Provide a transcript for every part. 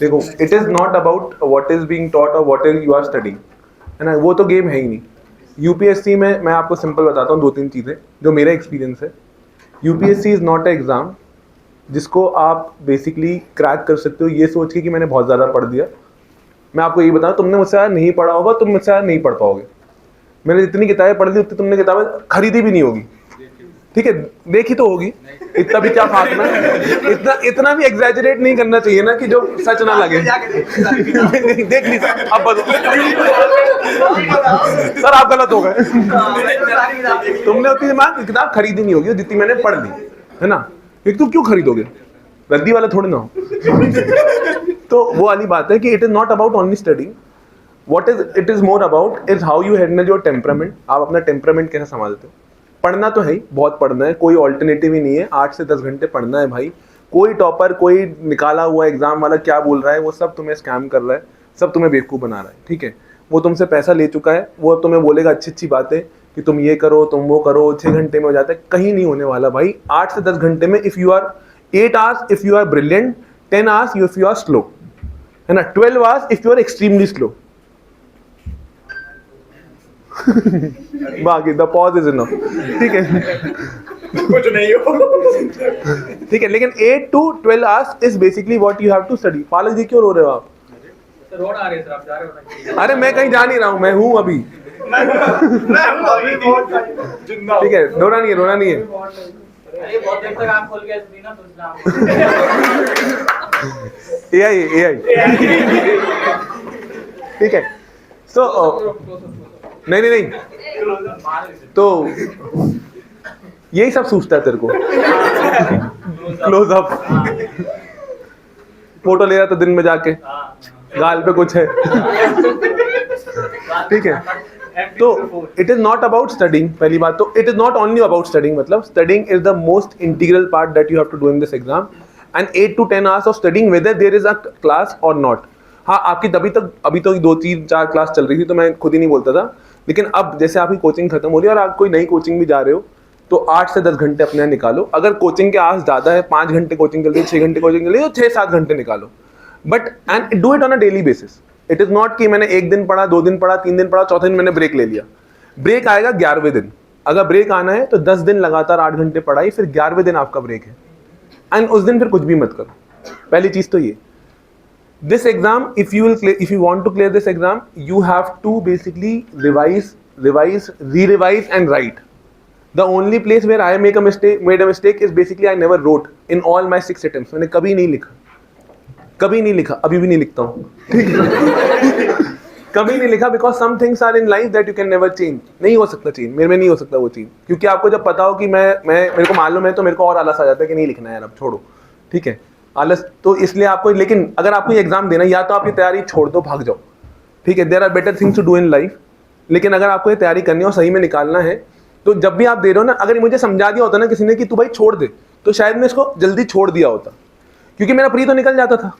देखो, it is not about what is being taught और what is you are studying, है ना, वो तो गेम है ही नहीं। यूपीएससी में मैं आपको सिंपल बताता हूँ 2-3 चीज़ें जो मेरा एक्सपीरियंस है। UPSC is not a exam जिसको आप बेसिकली क्रैक कर सकते हो ये सोच के कि मैंने बहुत ज़्यादा पढ़ दिया। मैं आपको यही बताऊँ, तुमने मुझसे ज़्यादा नहीं पढ़ा होगा, तुम मुझसे ज़्यादा नहीं पढ़ पाओगे। मैंने जितनी किताबें पढ़ ली उतनी तुमने किताबें खरीदी भी नहीं होगी, ठीक है, देखी तो होगी, इतना भी क्या फाकना, इतना भी एग्जैजरेट नहीं करना चाहिए ना कि जो सच ना लगे। देख ली सर, अब बताओ सर आप गलत हो गए। तुमने उतनी किताब खरीदी नहीं होगी जितनी मैंने पढ़ ली, है ना। एक तो क्यों खरीदोगे, रद्दी वाला थोड़ी ना हो। तो वो वाली बात है कि it is not about only studying, what is it is more about is how you handle your temperament. आप अपना टेम्परामेंट कैसे संभालते हो। पढ़ना तो है ही, बहुत पढ़ना है, कोई ऑल्टरनेटिव ही नहीं है, 8 से 10 घंटे पढ़ना है भाई। कोई टॉपर, कोई निकाला हुआ एग्जाम वाला क्या बोल रहा है, वो सब तुम्हें स्कैम कर रहा है, सब तुम्हें बेवकूफ़ बना रहा है, ठीक है। वो तुमसे पैसा ले चुका है, वो तुम्हें बोलेगा अच्छी अच्छी बातें कि तुम ये करो, तुम वो करो, 6 घंटे में हो जाता है, कहीं नहीं होने वाला भाई। 8 से 10 घंटे में if you are 8 hours if you are brilliant, 10 hours if you are slow, है ना, 12 hours if you are extremely slow. बाकी द पॉज इज इनफ, ठीक है, कुछ नहीं हो, ठीक है। लेकिन 8 to 12 hours is basically what you have to study. पालक जी क्यों रो रहे हो आप? रोड आ रहे सर, आप जा रहे हो ना? अरे मैं कहीं जा नहीं रहा हूँ, मैं हूँ अभी, ठीक है, रोना नहीं है, रोना नहीं है। अरे बहुत देर तक आँख खोल के सुनी ना, तो एआई, ठीक है। सो नहीं, तो यही सब सूझता है तेरे को। क्लोज अप फोटो ले रहा था दिन में जाके, गाल पे कुछ है, ठीक है। तो it is not about studying, पहली बात तो it is not only about studying, मतलब studying is the most integral part that you have to do in this exam, and 8 to 10 hours of studying whether there is a class और not. हाँ, आपकी अभी तो 2-3-4 class चल रही थी तो मैं खुद ही नहीं बोलता था, लेकिन अब जैसे आपकी कोचिंग खत्म हो रही है और आप कोई नई कोचिंग भी जा रहे हो तो 8 से 10 घंटे अपने यहाँ निकालो। अगर कोचिंग के आवर्स ज़्यादा है, 5 घंटे कोचिंग चल रही है, 6 घंटे कोचिंग चल रही है, तो 6-7 घंटे निकालो, but and do it on a daily basis. It is not कि मैंने 1 दिन पढ़ा, 2 दिन पढ़ा, 3 दिन पढ़ा, चौथे दिन मैंने ब्रेक ले लिया। ब्रेक आएगा 11वें दिन। अगर ब्रेक आना है तो 10 दिन लगातार 8 घंटे पढ़ाई, फिर 11वें दिन आपका ब्रेक है, एंड उस दिन फिर कुछ भी मत करो। पहली चीज़ तो ये, this exam, if you want to clear this exam, you have to basically revise, re-revise and write. The only place where I made a mistake is basically I never wrote in all my 6 attempts. मैंने कभी नहीं लिखा, अभी भी नहीं लिखता हूँ, ठीक है। कभी नहीं लिखा, because some things are in life that you can never change. नहीं हो सकता चेंज, मेरे में नहीं हो सकता वो चीज़, क्योंकि आपको जब पता हो कि मेरे को मालूम है तो मेरे को और आलस आ जाता है कि नहीं लिखना है यार, अब छोड़ो, ठीक है, आलस। तो इसलिए आपको, लेकिन अगर आपको एग्जाम देना, या तो आपकी तैयारी छोड़ दो, भाग जाओ, ठीक है, there are better things to do in life. लेकिन अगर आपको ये तैयारी करनी है और सही में निकालना है, तो जब भी आप दे रहे हो ना, अगर मुझे समझा दिया होता ना किसी ने कि तू भाई छोड़ दे, तो शायद मैं इसको जल्दी छोड़ दिया होता, क्योंकि मेरा प्री तो निकल जाता था,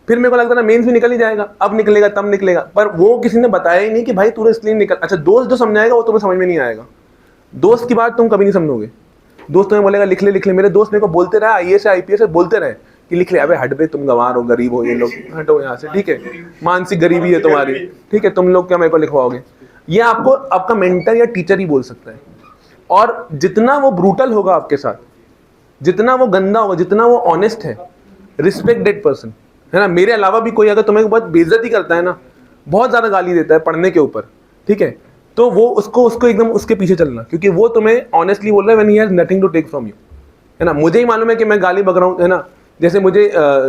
फिर मेरे को लगता ना मेंस भी निकल ही जाएगा, अब निकलेगा तब निकलेगा, पर वो किसी ने बताया ही नहीं कि भाई तू इसलिए निकल। अच्छा, दोस्त जो समझाएगा वो तुम्हें समझ में नहीं आएगा, दोस्त की बात तुम कभी नहीं समझोगे। दोस्त तुम्हें बोलेगा लिख ले, मेरे दोस्त मेरे को बोलते रहे, IAS IPS बोलते रहे कि लिख ले, अबे हट बे, तुम गंवार हो, गरीब हो, ये लोग हटो यहाँ से, ठीक है, मानसिक गरीबी है तुम्हारी, ठीक है, तुम लोग क्या मेरे को लिखवाओगे। ये आपको आपका मेंटर या टीचर ही बोल सकता है। और जितना वो ब्रूटल होगा आपके साथ, जितना वो गंदा होगा, जितना वो ऑनेस्ट है, रिस्पेक्ट दैट पर्सन, है ना। मेरे अलावा भी कोई अगर तुम्हें बहुत बेइज्जती करता है ना, बहुत ज़्यादा गाली देता है पढ़ने के ऊपर, ठीक है, तो वो उसको एकदम उसके पीछे चलना, क्योंकि वो तुम्हें ऑनेस्टली बोल रहा है when he has nothing to take from you, है ना। मुझे ही मालूम है कि मैं गाली बक रहा हूँ, है ना। जैसे मुझे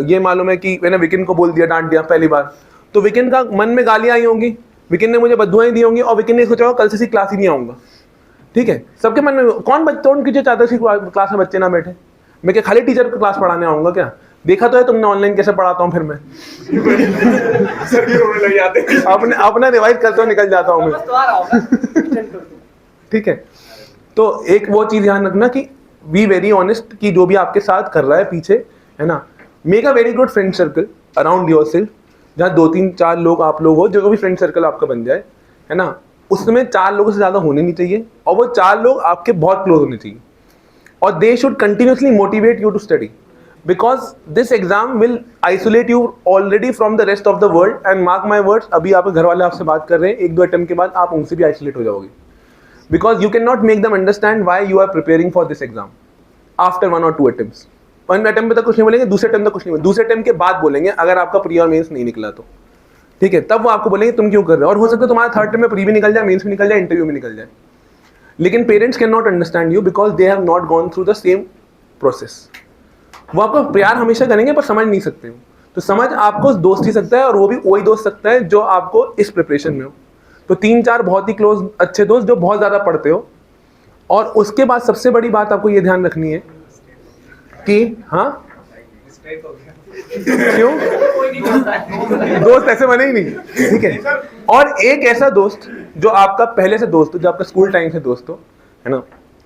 ये मालूम है कि मैंने विकिन को बोल दिया, डांट दिया पहली बार, तो विकिन का मन में गालियाँ आई होंगी, विकिन ने मुझे बददुआएं दी होंगी, और विकिन ने सोचा होगा कल से क्लास ही नहीं आऊँगा, ठीक है। सबके मन में कौन कीजिए चाहता है क्लास में बच्चे ना बैठे, मैं क्या खाली टीचर को क्लास पढ़ाने आऊँगा क्या। देखा तो है तुमने ऑनलाइन कैसे पढ़ाता हूँ, फिर मैं रोने लग जाते हैं, अपना रिवाइज करते हुए निकल जाता हूँ मैं, ठीक है। तो एक वो चीज़ ध्यान रखना कि बी वेरी ऑनेस्ट, कि जो भी आपके साथ कर रहा है पीछे, है ना। Make a very good friend circle around your self, जहाँ 2-3-4 लोग आप लोग हो, जो भी फ्रेंड सर्कल आपका बन जाए, है ना। उसमें 4 लोगों से ज़्यादा होने नहीं चाहिए, और वो 4 लोग आपके बहुत क्लोज होने चाहिए, और they should continuously motivate you to study. Because this exam will isolate you already from the rest of the world and mark my words, अभी आपके घर वाले आपसे बात कर रहे हैं, 1-2 अटेम्प्ट के बाद आप उनसे भी आइसोलेट हो जाओगे, because you can not make them understand why you are preparing for this exam after 1 or 2 attempts. 1 attempt में तक कुछ नहीं बोलेंगे, दूसरे अटेम्प्ट तक कुछ नहीं बोलेंगे, दूसरे अटेम्प्ट के बाद बोलेंगे अगर आपका प्री और मेंस नहीं निकला तो, ठीक है, तब वो आपको बोलेंगे तुम क्यों कर रहे हो, और हो सकता है तुम्हारा थर्ड अटेम्प्ट में प्री भी निकल जाए, मेंस भी निकल जाए, इंटरव्यू भी निकल जाए, लेकिन parents can not understand you because they have not gone through the same process. वो आपको प्यार हमेशा करेंगे पर समझ नहीं सकते हो, तो समझ आपको दोस्त ही सकता है, और वो भी वही दोस्त सकता है जो आपको इस प्रिपरेशन में हो. तो 3-4 बहुत ही क्लोज अच्छे दोस्त जो बहुत ज़्यादा पढ़ते हो. और उसके बाद सबसे बड़ी बात आपको ये ध्यान रखनी है कि हाँ क्यों कोई नहीं करता है दोस्त ऐसे बने ही नहीं, ठीक है. और एक ऐसा दोस्त जो आपका पहले से दोस्त हो, जो आपका स्कूल टाइम से दोस्त हो, है ना,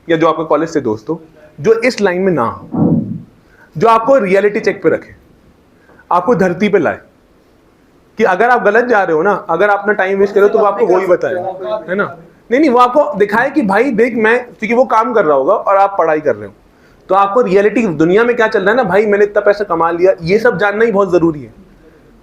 या जो आपका कॉलेज से दोस्त हो, जो इस लाइन में ना हो, जो आपको रियलिटी चेक पे रखे, आपको धरती पे लाए कि अगर आप गलत जा रहे हो ना, अगर आप अपना टाइम वेस्ट कर रहे हो तो वो आपको वही बताए, है ना. नहीं, वो आपको दिखाए कि भाई देख मैं, क्योंकि वो काम कर रहा होगा और आप पढ़ाई कर रहे हो, तो आपको रियलिटी दुनिया में क्या चल रहा है ना, भाई मैंने इतना पैसा कमा लिया, ये सब जानना ही बहुत जरूरी है.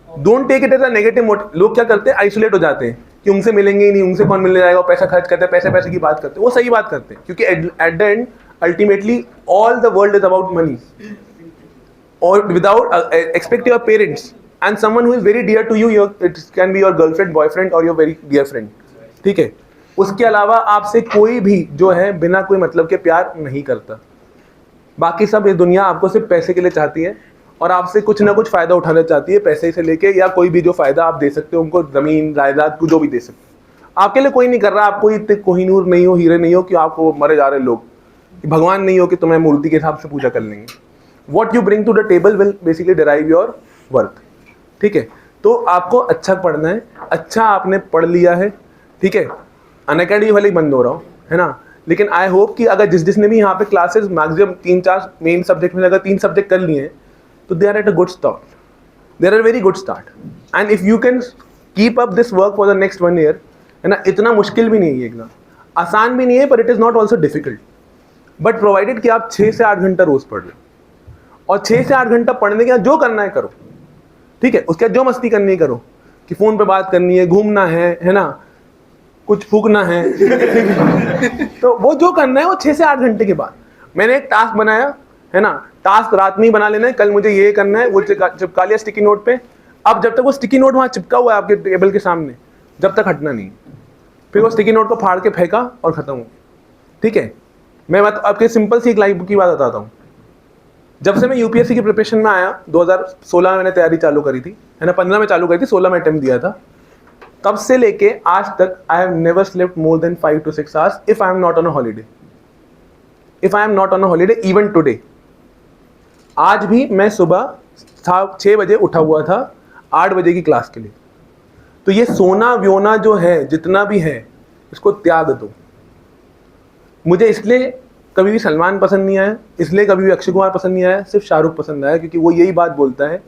Don't take it as a negative motive. लोग क्या करते हैं, आइसोलेट हो जाते हैं कि उनसे मिलेंगे ही नहीं, उनसे कौन मिलने जाएगा, पैसा खर्च करते हैं, पैसे की बात करते हैं. वो सही बात करते हैं, क्योंकि at the end ultimately all the world is about money, और without expect your parents and someone who is very dear to you, it can be your girlfriend, boyfriend और योर वेरी डियर फ्रेंड, ठीक है. उसके अलावा आपसे कोई भी जो है बिना कोई मतलब के प्यार नहीं करता. बाकी सब ये दुनिया आपको सिर्फ पैसे के लिए चाहती है, और आपसे कुछ ना कुछ फ़ायदा उठाना चाहती है, पैसे से लेके या कोई भी जो फ़ायदा आप दे सकते हो उनको, ज़मीन जायदाद को जो भी दे सकते हो. आपके लिए कोई नहीं कर रहा. आप कोई इतने कोहिनूर नहीं हो, हीरे नहीं हो कि आपको मरे जा रहे लोग, भगवान नहीं हो कि तुम्हें मूर्ति के हिसाब से पूजा कर लेंगे. What you bring to the table will basically derive your worth, ठीक है. तो आपको अच्छा पढ़ना है, अच्छा आपने पढ़ लिया है, ठीक है. अनअकैडमी वाले ही बंद हो रहा हो, है ना, लेकिन आई होप कि अगर जिसने भी यहाँ पे क्लासेस मैक्सिमम 3-4 मेन सब्जेक्ट में अगर 3 सब्जेक्ट कर लिए हैं तो they are at a good start, they are very good start. And if you can keep up this work for the next 1 year, है ना, इतना मुश्किल भी नहीं है एग्जाम, आसान भी नहीं है, पर it is not also difficult, but provided कि आप 6 से 8 घंटा रोज पढ़ लो, और 6 से 8 घंटा पढ़ने के बाद जो करना है करो, ठीक है. उसके बाद जो मस्ती करनी है करो, कि फ़ोन पे बात करनी है, घूमना है ना, कुछ फूकना है तो वो जो करना है वो 6 से 8 घंटे के बाद. मैंने एक टास्क बनाया, है ना, टास्क रात में ही बना लेना है, कल मुझे ये करना है, वो चिपका लिया स्टिकी नोट पे. अब जब तक वो स्टिकी नोट वहाँ चिपका हुआ है आपके टेबल के सामने, जब तक हटना नहीं. फिर वो स्टिकी नोट को फाड़ के फेंका और ख़त्म हो, ठीक है. मैं आपके सिंपल सी एक लाइफ की बात बताता हूँ. जब से मैं यूपीएससी की प्रिपरेशन में आया, 2016 में मैंने तैयारी चालू करी थी, है ना, 15 में चालू करी थी, 16 में अटेम्प्ट दिया था. तब से लेके आज तक I have never slept more than 5 to 6 hours if I am not on a holiday. If I am not on a holiday, even today, आज भी मैं सुबह 6 बजे उठा हुआ था 8 बजे की क्लास के लिए. तो ये सोना व्योना जो है, जितना भी है, इसको त्याग दो. मुझे इसलिए कभी भी सलमान पसंद नहीं आया, इसलिए कभी भी अक्षय कुमार पसंद नहीं आया, सिर्फ शाहरुख पसंद आया, क्योंकि वो यही बात बोलता है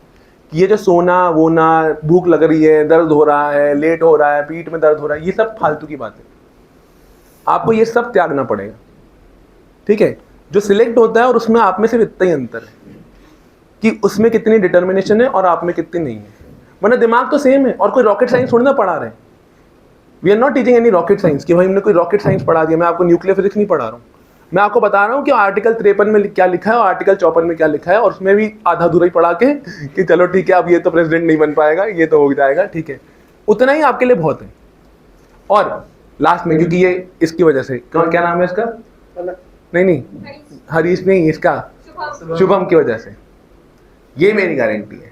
कि ये जो सोना वोना, भूख लग रही है, दर्द हो रहा है, लेट हो रहा है, पीठ में दर्द हो रहा है, ये सब फालतू की बात है. आपको ये सब त्यागना पड़ेगा, ठीक है. जो सिलेक्ट होता है और उसमें आप में सिर्फ इतना ही अंतर है कि उसमें कितनी डिटर्मिनेशन है और आप में कितनी नहीं है, वरना दिमाग तो सेम है. और कोई रॉकेट साइंस थोड़ी ना पढ़ा रहे हैं. We are not teaching any rocket science कि भाई हमने कोई रॉकेट साइंस पढ़ा दिया. मैं आपको न्यूक्लियर फिजिक्स नहीं पढ़ा रहा हूँ. मैं आपको बता रहा हूँ कि आर्टिकल 53 में क्या लिखा है और आर्टिकल 54 में क्या लिखा है, और उसमें भी आधा अधूरा ही पढ़ा के कि चलो ठीक है, अब ये तो प्रेसिडेंट नहीं बन पाएगा, ये तो हो जाएगा, ठीक है. उतना ही आपके लिए बहुत है. और लास्ट में, क्योंकि ये इसकी वजह से, क्या नाम है इसका, नहीं हरीश नहीं, इसका शुभम की वजह से, ये मेरी गारंटी है,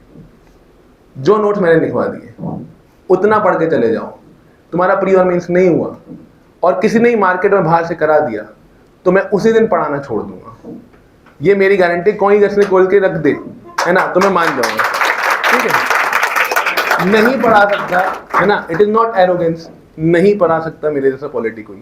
जो नोट्स मैंने लिखवा दिए उतना पढ़ के चले जाओ. तुम्हारा प्री और मेंस नहीं हुआ और किसी ने ही मार्केट में बाहर से करा दिया तो मैं उसी दिन पढ़ाना छोड़ दूंगा. ये मेरी गारंटी. कोई जैसे खोल के रख दे, है ना, तो मैं मान जाऊंगा, ठीक है. नहीं पढ़ा सकता, है ना, इट इज नॉट एरोगेंस. नहीं पढ़ा सकता मेरे जैसा पॉलिटी कोई,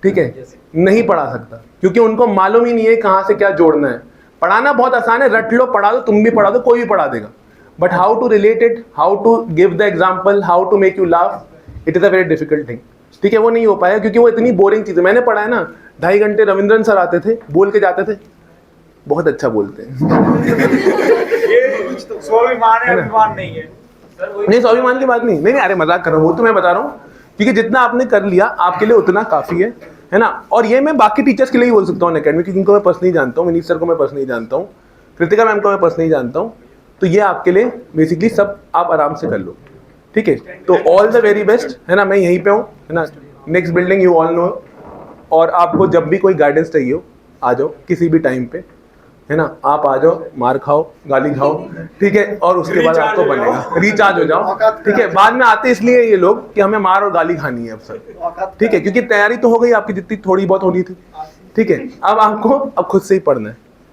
ठीक है, नहीं पढ़ा सकता, क्योंकि उनको मालूम ही नहीं है कहाँ से क्या जोड़ना है. पढ़ाना बहुत आसान है, रट लो, पढ़ा दो, तुम भी पढ़ा दो, कोई भी पढ़ा देगा. But how to relate it, how to give the example, how to make you laugh, it is a very difficult thing, ठीक है. वो नहीं हो पाया क्योंकि वो इतनी बोरिंग चीज़ है. मैंने पढ़ा है ना, 2.5 घंटे रविंद्रन सर आते थे, बोल के जाते थे, बहुत अच्छा बोलते हैं। ये स्वाभिमान है, अभिमान नहीं है। नहीं, स्वाभिमान की बात नहीं, नहीं अरे मजाक कर रहा हूँ, वो तो मैं बता रहा हूँ क्योंकि जितना आपने कर लिया आपके लिए उतना काफी है ना। और ये मैं बाकी टीचर्स के लिए ही बोल सकता हूँ अकेडमी, क्योंकि इनको मैं पर्सनली जानता हूँ, विनीत सर को मैं पर्सनली जानता हूँ, कृतिका मैम को मैं पर्सनली जानता हूँ। तो ये आपके लिए बेसिकली सब आप आराम से कर लो, ठीक है। तो ऑल द वेरी बेस्ट, है ना। मैं यहीं पे हूँ, है ना, next building you all know. और आपको जब भी कोई गाइडेंस चाहिए हो आ जाओ किसी भी टाइम पे, है ना। आप आ जाओ, मार खाओ, गाली खाओ, ठीक है, और उसके बाद आपको बनेगा, रिचार्ज हो जाओ, ठीक है। बाद में आते इसलिए ये लोग कि हमें मार और गाली खानी है अब सर, ठीक है, क्योंकि तैयारी तो हो गई आपकी जितनी थोड़ी बहुत होनी थी, ठीक है। अब आपको अब खुद से ही पढ़ना है।